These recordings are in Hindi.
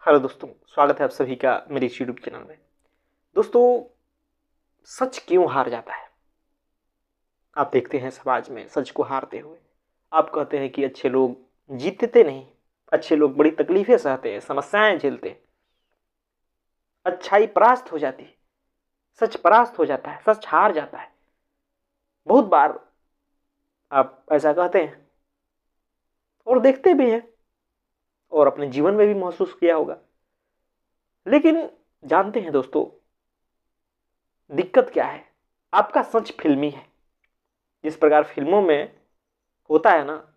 हेलो दोस्तों, स्वागत है आप सभी का मेरे इस यूट्यूब चैनल में। दोस्तों, सच क्यों हार जाता है? आप देखते हैं समाज में सच को हारते हुए। आप कहते हैं कि अच्छे लोग जीतते नहीं, अच्छे लोग बड़ी तकलीफें सहते हैं, समस्याएं झेलते हैं, अच्छाई परास्त हो जाती है, सच परास्त हो जाता है, सच हार जाता है। बहुत बार आप ऐसा कहते हैं और देखते भी हैं और अपने जीवन में भी महसूस किया होगा। लेकिन जानते हैं दोस्तों, दिक्कत क्या है? आपका सच फिल्मी है। जिस प्रकार फिल्मों में होता है ना,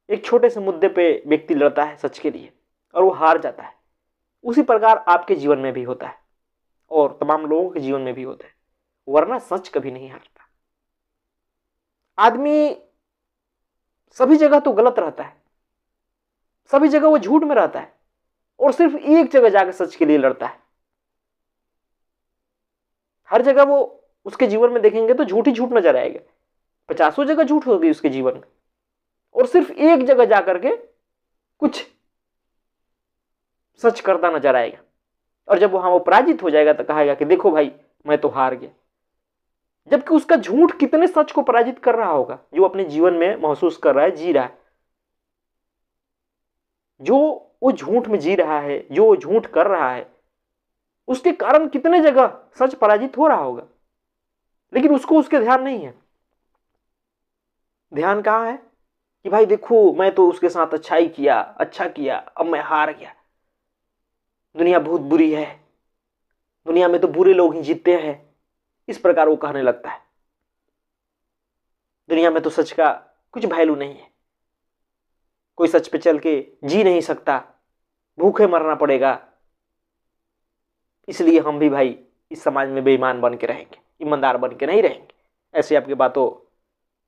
एक छोटे से मुद्दे पे व्यक्ति लड़ता है सच के लिए और वो हार जाता है, उसी प्रकार आपके जीवन में भी होता है और तमाम लोगों के जीवन में भी होता है। वरना सच कभी नहीं हारता। आदमी सभी जगह तो गलत रहता है, सभी जगह वो झूठ में रहता है और सिर्फ एक जगह जाकर सच के लिए लड़ता है। हर जगह वो उसके जीवन में देखेंगे तो झूठ ही झूठ नजर आएगा। 50 जगह झूठ होगी उसके जीवन में और सिर्फ एक जगह जाकर के कुछ सच करता नजर आएगा। और जब वहां वो पराजित हो जाएगा तो कहेगा कि देखो भाई, मैं तो हार गया। जबकि उसका झूठ कितने सच को पराजित कर रहा होगा, जो अपने जीवन में महसूस कर रहा है, जी रहा है। जो वो झूठ में जी रहा है, जो वो झूठ कर रहा है, उसके कारण कितने जगह सच पराजित हो रहा होगा। लेकिन उसको उसके ध्यान नहीं है। ध्यान कहां है कि भाई देखो, मैं तो उसके साथ अच्छाई किया, अच्छा किया, अब मैं हार गया। दुनिया बहुत बुरी है, दुनिया में तो बुरे लोग ही जीतते हैं, इस प्रकार वो कहने लगता है। दुनिया में तो सच का कुछ वैल्यू नहीं है, कोई सच पे चल के जी नहीं सकता, भूखे मरना पड़ेगा। इसलिए हम भी भाई इस समाज में बेईमान बन के रहेंगे, ईमानदार बन के नहीं रहेंगे।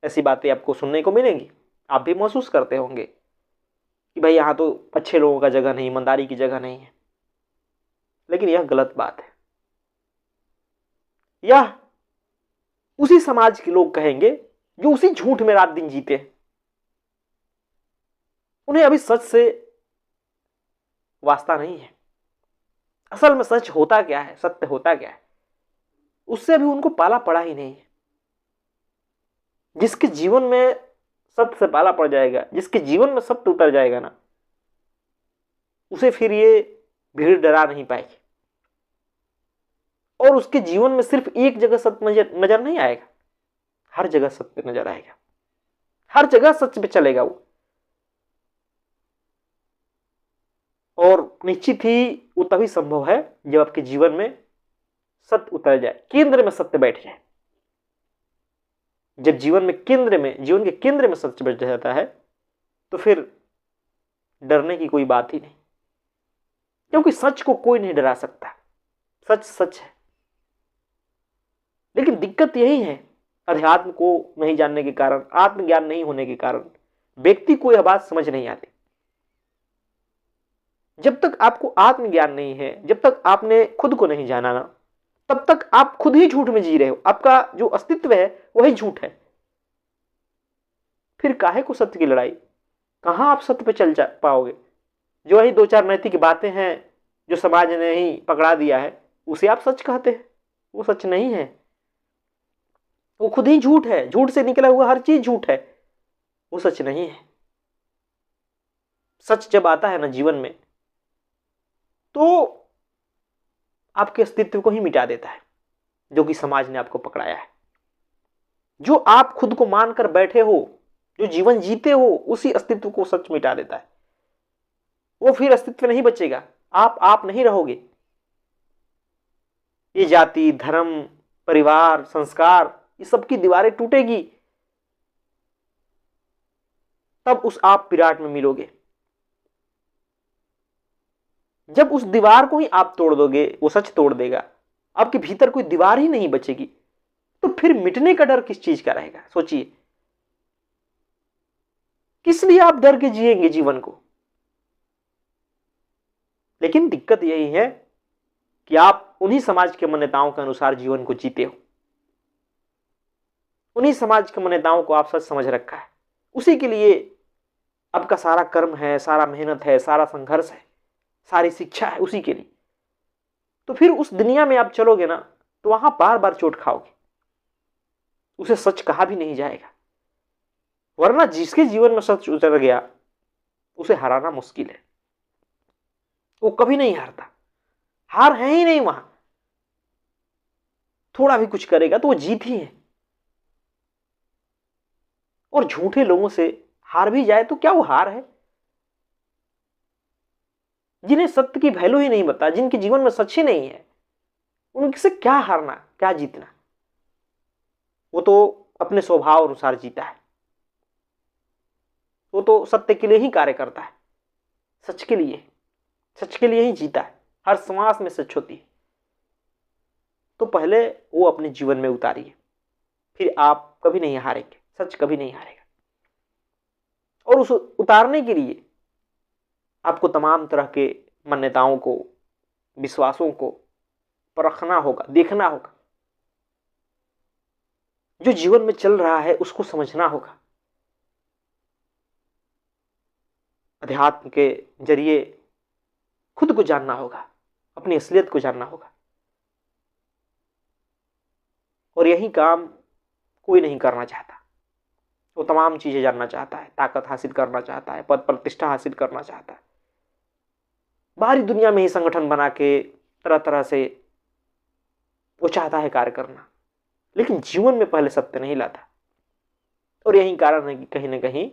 ऐसी बातें आपको सुनने को मिलेंगी। आप भी महसूस करते होंगे कि भाई यहाँ तो अच्छे लोगों का जगह नहीं, ईमानदारी की जगह नहीं है। लेकिन यह गलत बात है। यह उसी समाज के लोग कहेंगे जो उसी झूठ में रात दिन जीते हैं। उन्हें अभी सच से वास्ता नहीं है। असल में सच होता क्या है, सत्य होता क्या है, उससे अभी उनको पाला पड़ा ही नहीं है। जिसके जीवन में सत्य से पाला पड़ जाएगा, जिसके जीवन में सत्य उतर जाएगा ना, उसे फिर ये भीड़ डरा नहीं पाएगी। और उसके जीवन में सिर्फ एक जगह सत्य नजर नहीं आएगा, हर जगह सत्य नजर आएगा, हर जगह सच पे चलेगा वो। और निश्चित ही वो तभी संभव है जब आपके जीवन में सत्य उतर जाए, केंद्र में सत्य बैठ जाए। जब जीवन के केंद्र में सत्य बैठ जाता है तो फिर डरने की कोई बात ही नहीं, क्योंकि सच को कोई नहीं डरा सकता। सच सच है। लेकिन दिक्कत यही है, अध्यात्म को नहीं जानने के कारण, आत्मज्ञान नहीं होने के कारण व्यक्ति को यह बात समझ नहीं आती। जब तक आपको आत्मज्ञान नहीं है, जब तक आपने खुद को नहीं जाना ना, तब तक आप खुद ही झूठ में जी रहे हो। आपका जो अस्तित्व है वही झूठ है। फिर काहे को सत्य की लड़ाई? कहां आप सत्य पे चल जा पाओगे? जो वही दो चार नैतिक बातें हैं जो समाज ने ही पकड़ा दिया है, उसे आप सच कहते हैं। वो सच नहीं है, वो खुद ही झूठ है। झूठ से निकला हुआ हर चीज झूठ है, वो सच नहीं है। सच जब आता है ना जीवन में, तो आपके अस्तित्व को ही मिटा देता है, जो कि समाज ने आपको पकड़ाया है। जो आप खुद को मानकर बैठे हो, जो जीवन जीते हो, उसी अस्तित्व को सच मिटा देता है। वो फिर अस्तित्व नहीं बचेगा, आप नहीं रहोगे। ये जाति, धर्म, परिवार, संस्कार, ये सब की दीवारें टूटेगी, तब उस आप विराट में मिलोगे। जब उस दीवार को ही आप तोड़ दोगे, वो सच तोड़ देगा, आपके भीतर कोई दीवार ही नहीं बचेगी, तो फिर मिटने का डर किस चीज का रहेगा? सोचिए, किस लिए आप डर के जिएंगे जीवन को? लेकिन दिक्कत यही है कि आप उन्हीं समाज के मान्यताओं के अनुसार जीवन को जीते हो। उन्हीं समाज की मान्यताओं को आप सच समझ रखा है, उसी के लिए आपका सारा कर्म है, सारा मेहनत है, सारा संघर्ष है, सारी शिक्षा है उसी के लिए। तो फिर उस दुनिया में आप चलोगे ना तो वहां बार बार चोट खाओगे, उसे सच कहा भी नहीं जाएगा। वरना जिसके जीवन में सच उतर गया उसे हराना मुश्किल है, वो कभी नहीं हारता, हार है ही नहीं वहां। थोड़ा भी कुछ करेगा तो वो जीत ही है। और झूठे लोगों से हार भी जाए तो क्या वो हार है? जिन्हें सत्य की वैल्यू ही नहीं बता, जिनके जीवन में सच ही नहीं है, उनसे क्या हारना, क्या जीतना? वो तो अपने स्वभाव अनुसार जीता है, वो तो सत्य के लिए ही कार्य करता है, सच के लिए ही जीता है। हर श्वास में सच होती है। तो पहले वो अपने जीवन में उतारिए, फिर आप कभी नहीं हारेंगे, सच कभी नहीं हारेगा। और उस उतारने के लिए आपको तमाम तरह के मान्यताओं को, विश्वासों को परखना होगा, देखना होगा। जो जीवन में चल रहा है उसको समझना होगा। अध्यात्म के जरिए खुद को जानना होगा, अपनी असलियत को जानना होगा। और यही काम कोई नहीं करना चाहता। वो तमाम चीजें जानना चाहता है, ताकत हासिल करना चाहता है, पद प्रतिष्ठा हासिल करना चाहता है, बाहरी दुनिया में ही संगठन बना के तरह तरह से वो चाहता है कार्य करना, लेकिन जीवन में पहले सत्य नहीं लाता। और यही कारण है कि कहीं ना कहीं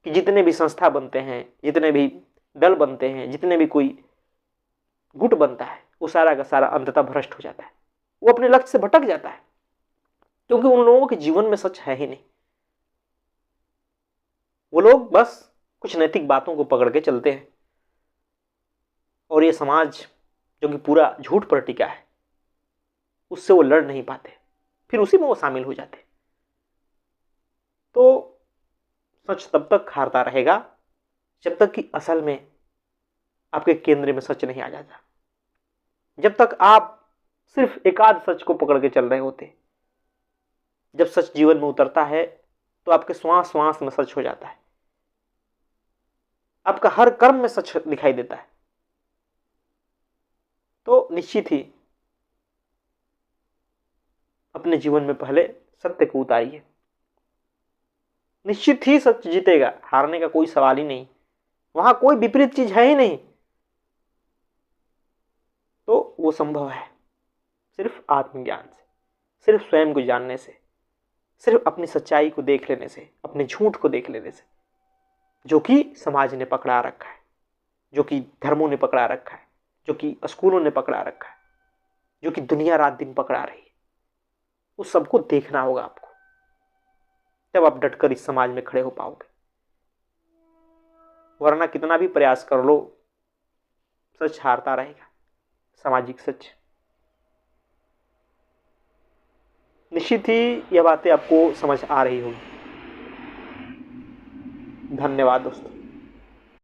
कि जितने भी संस्था बनते हैं, जितने भी दल बनते हैं, जितने भी कोई गुट बनता है, वो सारा का सारा अंततः भ्रष्ट हो जाता है। वो अपने लक्ष्य से भटक जाता है, क्योंकि उन लोगों के जीवन में सच है ही नहीं। वो लोग बस कुछ नैतिक बातों को पकड़ के चलते हैं, और ये समाज जो कि पूरा झूठ पर टिका है उससे वो लड़ नहीं पाते, फिर उसी में वो शामिल हो जाते। तो सच तब तक हारता रहेगा जब तक कि असल में आपके केंद्र में सच नहीं आ जाता। जब तक आप सिर्फ एकाध सच को पकड़ के चल रहे होते, जब सच जीवन में उतरता है तो आपके श्वास श्वास में सच हो जाता है, आपका हर कर्म में सच दिखाई देता है। तो निश्चित ही अपने जीवन में पहले सत्य को उतारिए, निश्चित ही सच जीतेगा, हारने का कोई सवाल ही नहीं। वहां कोई विपरीत चीज है ही नहीं। तो वो संभव है सिर्फ आत्मज्ञान से, सिर्फ स्वयं को जानने से, सिर्फ अपनी सच्चाई को देख लेने से, अपने झूठ को देख लेने से, जो कि समाज ने पकड़ा रखा है, जो कि धर्मों ने पकड़ा रखा है, जो कि स्कूलों ने पकड़ा रखा है, जो कि दुनिया रात दिन पकड़ा रही है। उस सबको देखना होगा आपको, तब आप डटकर इस समाज में खड़े हो पाओगे। वरना कितना भी प्रयास कर लो, सच हारता रहेगा, सामाजिक सच। निश्चित ही यह बातें आपको समझ आ रही होगी। धन्यवाद दोस्तों।